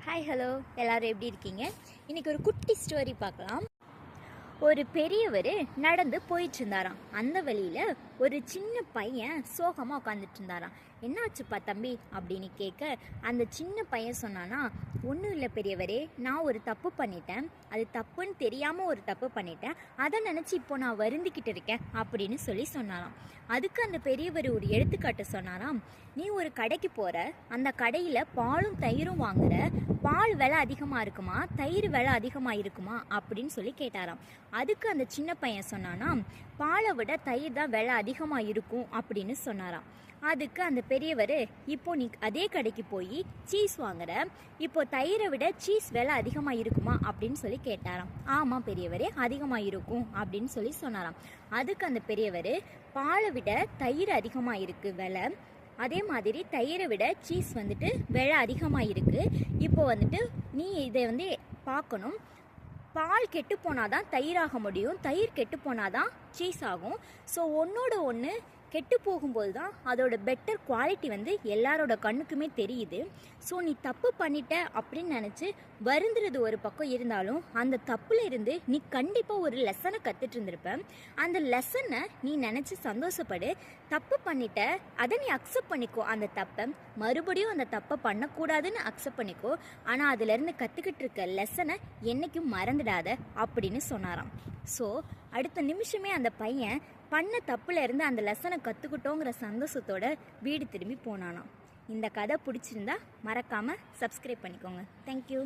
Hi hello எல்லோரும் எப்படி இருக்கீங்க? இன்றைக்கி ஒரு குட்டி ஸ்டோரி பார்க்கலாம். ஒரு பெரியவர் நடந்து போயிட்டு இருந்தாராம். அந்த வழியில் ஒரு சின்ன பையன் சோகமாக உட்காந்துட்டு இருந்தாராம். என்னாச்சுப்பா தம்பி அப்படின்னு கேட்க, அந்த சின்ன பையன் சொன்னானா, ஒன்றும் இல்லை பெரியவரே, நான் ஒரு தப்பு பண்ணிட்டேன். அது தப்புன்னு தெரியாமல் ஒரு தப்பு பண்ணிட்டேன். அதை நினச்சி இப்போ நான் வருந்திக்கிட்டு இருக்கேன் அப்படின்னு சொன்னாராம். அதுக்கு அந்த பெரியவர் ஒரு எடுத்துக்காட்டு சொன்னாராம். நீ ஒரு கடைக்கு போகிற, அந்த கடையில் பாலும் தயிரும் வாங்குற, பால் விலை அதிகமாக இருக்குமா தயிர் விலை அதிகமாக இருக்குமா அப்படின்னு கேட்டாராம். அதுக்கு அந்த சின்ன பையன் சொன்னானா, பாலை விட தயிர் தான் விலை அதிகமாக இருக்கும் அப்படின்னு சொன்னாராம். அதுக்கு அந்த பெரியவர், இப்போ நீ அதே கடைக்கு போய் சீஸ் வாங்குற, இப்போ தயிரை விட சீஸ் விலை அதிகமாக இருக்குமா அப்படின்னு கேட்டாராம். ஆமாம் பெரியவரே, அதிகமாக இருக்கும் அப்படின்னு சொன்னாராம். அதுக்கு அந்த பெரியவர், பாலை விட தயிர் அதிகமாக இருக்குது விலை, அதே மாதிரி தயிரை விட சீஸ் விலை அதிகமாக இருக்குது. இப்போ நீ இதை பார்க்கணும். பால் கெட்டு போனாதான் தயிராக முடியும், தயிர் கெட்டு போனாதான் சீஸ் ஆகும். ஸோ ஒன்றோட ஒன்று கெட்டு போகும்போது தான் அதோட பெட்டர் குவாலிட்டி எல்லாரோட கண்ணுக்குமே தெரியுது. ஸோ நீ தப்பு பண்ணிட்ட அப்படின்னு நினச்சி வருந்துறது ஒரு பக்கம் இருந்தாலும், அந்த தப்புல இருந்து நீ கண்டிப்பாக ஒரு லெசனை கற்றுட்டு இருந்திருப்ப. அந்த லெசனை நீ நினச்சி சந்தோஷப்படு. தப்பு பண்ணிட்ட, அதை நீ அக்செப்ட் பண்ணிக்கோ. அந்த தப்பை மறுபடியும் அந்த தப்பை பண்ணக்கூடாதுன்னு அக்செப்ட் பண்ணிக்கோ. ஆனால் அதுலேருந்து கற்றுக்கிட்டு இருக்க லெசனை என்றைக்கும் மறந்துடாத அப்படின்னு சொன்னாராம். ஸோ அடுத்த நிமிஷமே அந்த பையன் பண்ண தப்புல இருந்து அந்த லெசனை கற்றுக்கிட்டோங்கிற சந்தோஷத்தோட வீடு திரும்பி போனானாம். இந்த கதை பிடிச்சிருந்தா மறக்காமல் சப்ஸ்கிரைப் பண்ணிக்கோங்க. தேங்க்யூ.